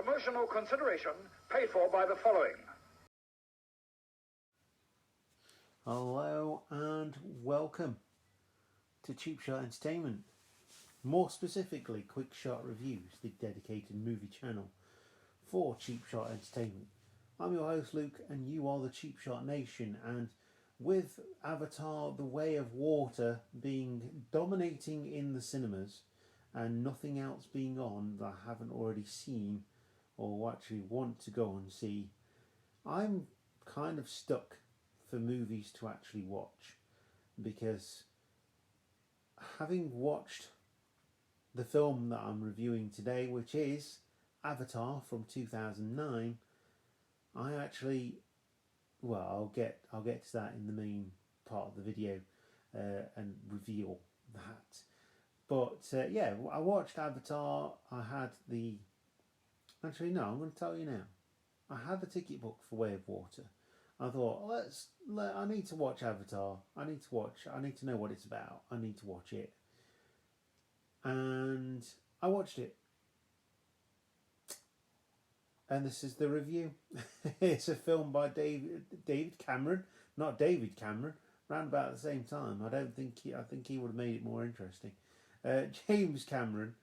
Promotional consideration paid for by the following. Hello and welcome to Cheap Shot Entertainment. More specifically, Quick Shot Reviews, the dedicated movie channel for Cheap Shot Entertainment. I'm your host Luke and you are the Cheap Shot Nation, and with Avatar The Way of Water being dominating in the cinemas and nothing else being on that I haven't already seen or actually want to go and see, I'm kind of stuck for movies to actually watch, because having watched the film that I'm reviewing today, which is Avatar from 2009, I actually, well, I'll get to that in the main part of the video and reveal that. But yeah, I watched Avatar. I had the, actually no, I'm going to tell you now. I had the ticket booked for Way of Water. I thought, I need to watch Avatar. I need to know what it's about. I need to watch it. And I watched it. And this is the review. It's a film by David Cameron, not David Cameron, around about the same time. I think he would have made it more interesting. James Cameron,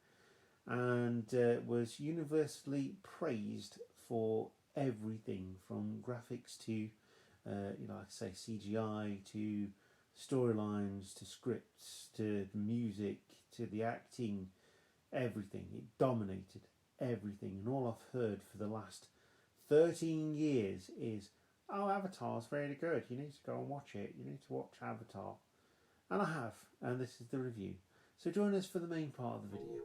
and was universally praised for everything from graphics to, like I say, CGI, to storylines, to scripts, to music, to the acting, everything. It dominated everything, and all I've heard for the last 13 years is, oh, Avatar's very good, you need to go and watch it, you need to watch Avatar. And I have, and this is the review. So join us for the main part of the video.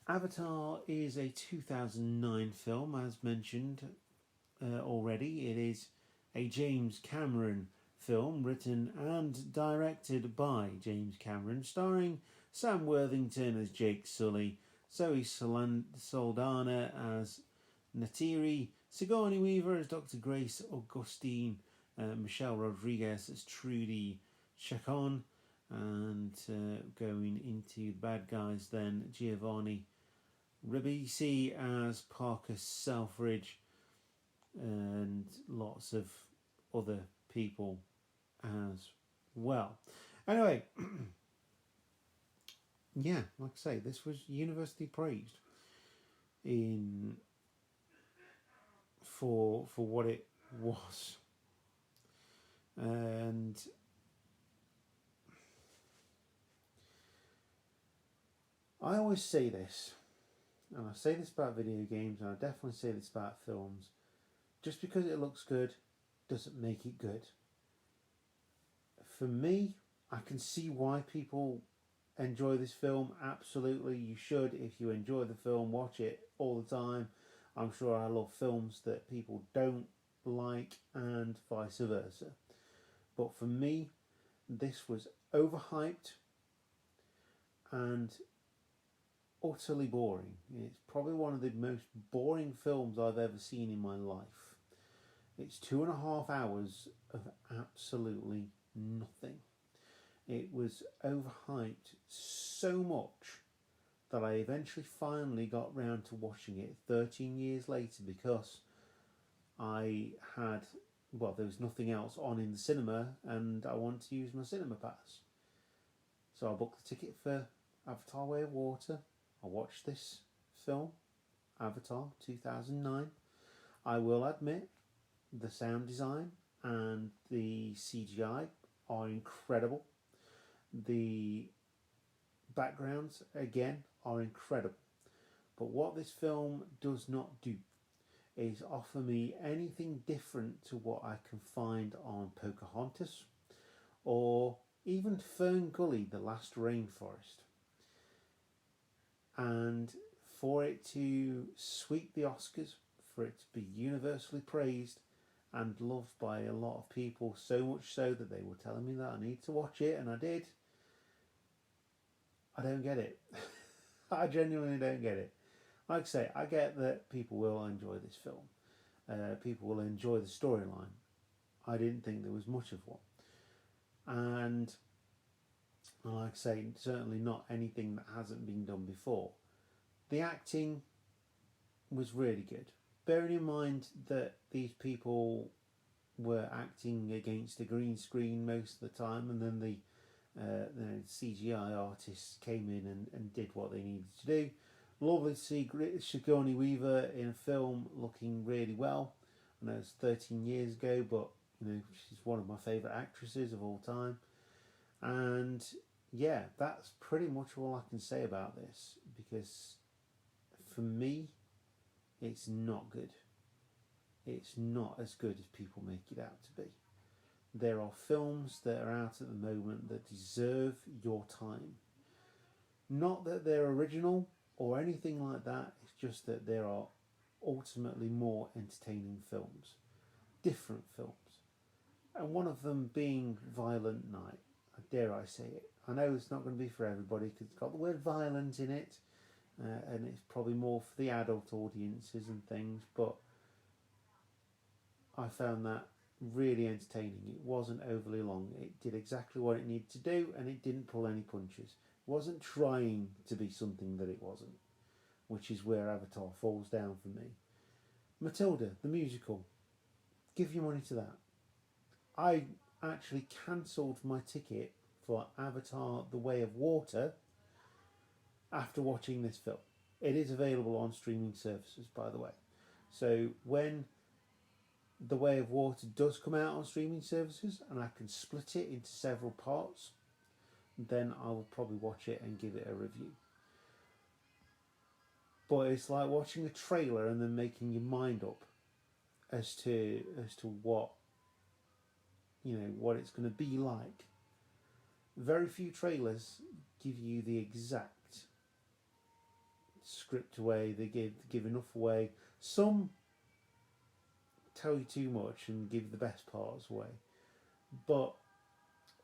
Avatar is a 2009 film, as mentioned already. It is a James Cameron film, written and directed by James Cameron, starring Sam Worthington as Jake Sully, Zoe Saldana as Natiri, Sigourney Weaver as Dr. Grace Augustine, Michelle Rodriguez as Trudy Chacon, and going into the bad guys then, Giovanni Ribisi as Parker Selfridge, and lots of other people as well. Anyway, yeah, like I say, this was universally praised for what it was, and I always say this. And I say this about video games, and I definitely say this about films. Just because it looks good doesn't make it good. For me, I can see why people enjoy this film. Absolutely, you should. If you enjoy the film, watch it all the time. I'm sure I love films that people don't like, and vice versa. But for me, this was overhyped and utterly boring. It's probably one of the most boring films I've ever seen in my life. It's 2.5 hours of absolutely nothing. It was overhyped so much that I eventually finally got round to watching it 13 years later, because I had, well, there was nothing else on in the cinema and I wanted to use my cinema pass. So I booked the ticket for Avatar Way of Water. I watched this film, Avatar 2009. I will admit, the sound design and the CGI are incredible. The backgrounds, again, are incredible. But what this film does not do is offer me anything different to what I can find on Pocahontas or even Fern Gully, The Last Rainforest. And for it to sweep the Oscars, for it to be universally praised and loved by a lot of people, so much so that they were telling me that I need to watch it, and I did. I don't get it. I genuinely don't get it. Like I say, I get that people will enjoy this film. People will enjoy the storyline. I didn't think there was much of one. And like I say, certainly not anything that hasn't been done before. The acting was really good. Bearing in mind that these people were acting against a green screen most of the time, and then the CGI artists came in and did what they needed to do. Lovely to see Sigourney Weaver in a film looking really well. I know it's 13 years ago, but she's one of my favourite actresses of all time. And yeah, that's pretty much all I can say about this, because for me, it's not good. It's not as good as people make it out to be. There are films that are out at the moment that deserve your time. Not that they're original or anything like that, it's just that there are ultimately more entertaining films. Different films. And one of them being Violent Night. Dare I say it. I know it's not going to be for everybody because it's got the word violent in it. And it's probably more for the adult audiences and things, but I found that really entertaining. It wasn't overly long. It did exactly what it needed to do, and it didn't pull any punches. It wasn't trying to be something that it wasn't, which is where Avatar falls down for me. Matilda, the musical. Give your money to that. I actually cancelled my ticket for Avatar The Way of Water after watching this film. It is available on streaming services, by the way. So when The Way of Water does come out on streaming services and I can split it into several parts, then I will probably watch it and give it a review. But it's like watching a trailer and then making your mind up as to what what it's going to be like. Very few trailers give you the exact script away. They give enough away. Some tell you too much and give the best parts away, but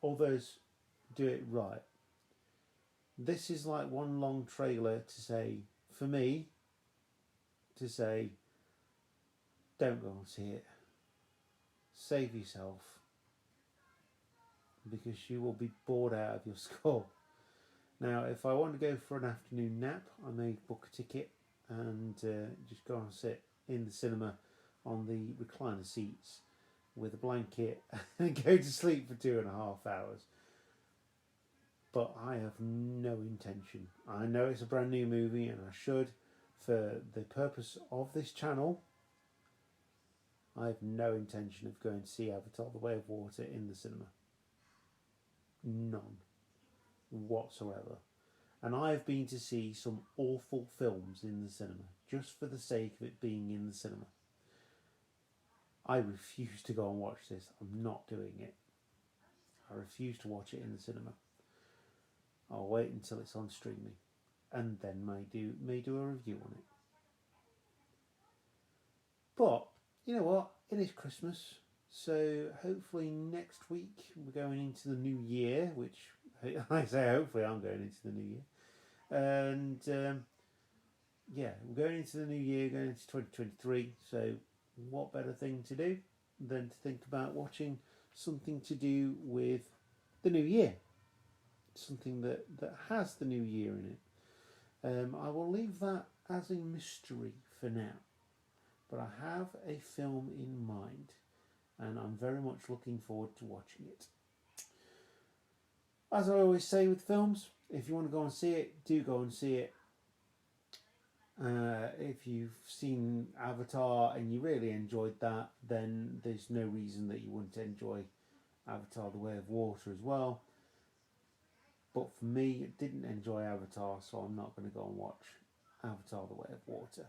others do it right. This is like one long trailer to say, for me, to say, don't go and see it. Save yourself, because you will be bored out of your skull. Now, if I want to go for an afternoon nap, I may book a ticket and just go and sit in the cinema on the recliner seats with a blanket and go to sleep for 2.5 hours. But I have no intention. I know it's a brand new movie and I should, for the purpose of this channel, I have no intention of going to see Avatar The Way of Water in the cinema. None whatsoever. And I've been to see some awful films in the cinema just for the sake of it being in the cinema. I refuse to go and watch this. I'm not doing it. I refuse to watch it in the cinema. I'll wait until it's on streaming and then may do a review on it. But you know what? It is Christmas. So hopefully next week we're going into the new year, which I say hopefully I'm going into the new year. And we're going into the new year, going into 2023. So what better thing to do than to think about watching something to do with the new year. Something that has the new year in it. I will leave that as a mystery for now. But I have a film in mind, and I'm very much looking forward to watching it. As I always say with films, if you want to go and see it, do go and see it. If you've seen Avatar and you really enjoyed that, then there's no reason that you wouldn't enjoy Avatar The Way of Water as well. But for me, I didn't enjoy Avatar, so I'm not going to go and watch Avatar The Way of Water.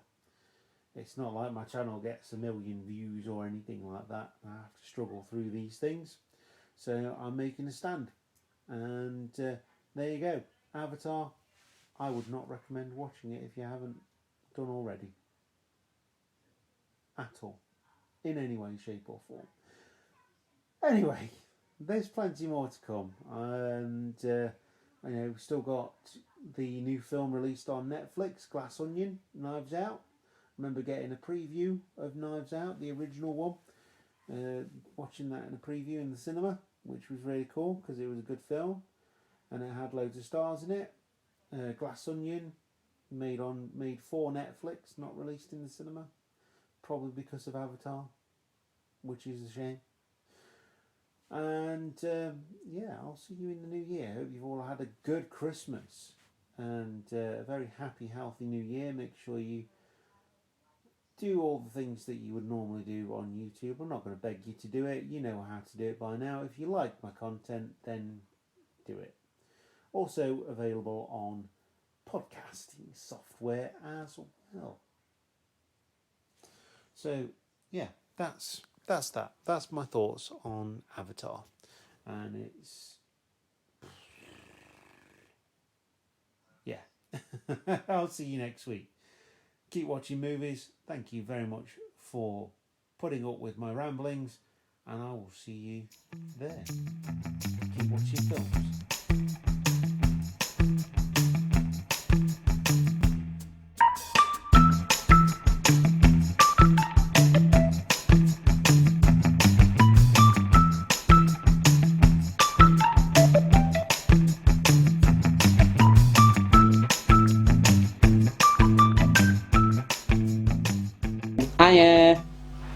It's not like my channel gets 1 million views or anything like that. I have to struggle through these things. So I'm making a stand. And there you go. Avatar, I would not recommend watching it if you haven't done already. At all. In any way, shape or form. Anyway, there's plenty more to come. And, we've still got the new film released on Netflix, Glass Onion, Knives Out. I remember getting a preview of Knives Out, the original one. Watching that in a preview in the cinema, which was really cool because it was a good film. And it had loads of stars in it. Glass Onion, made for Netflix, not released in the cinema. Probably because of Avatar, which is a shame. And I'll see you in the new year. Hope you've all had a good Christmas and a very happy, healthy new year. Make sure you do all the things that you would normally do on YouTube. I'm not going to beg you to do it. You know how to do it by now. If you like my content, then do it. Also available on podcasting software as well. So, yeah, that's that. That's my thoughts on Avatar. And it's... yeah. I'll see you next week. Keep watching movies. Thank you very much for putting up with my ramblings. And I will see you there. Keep watching films.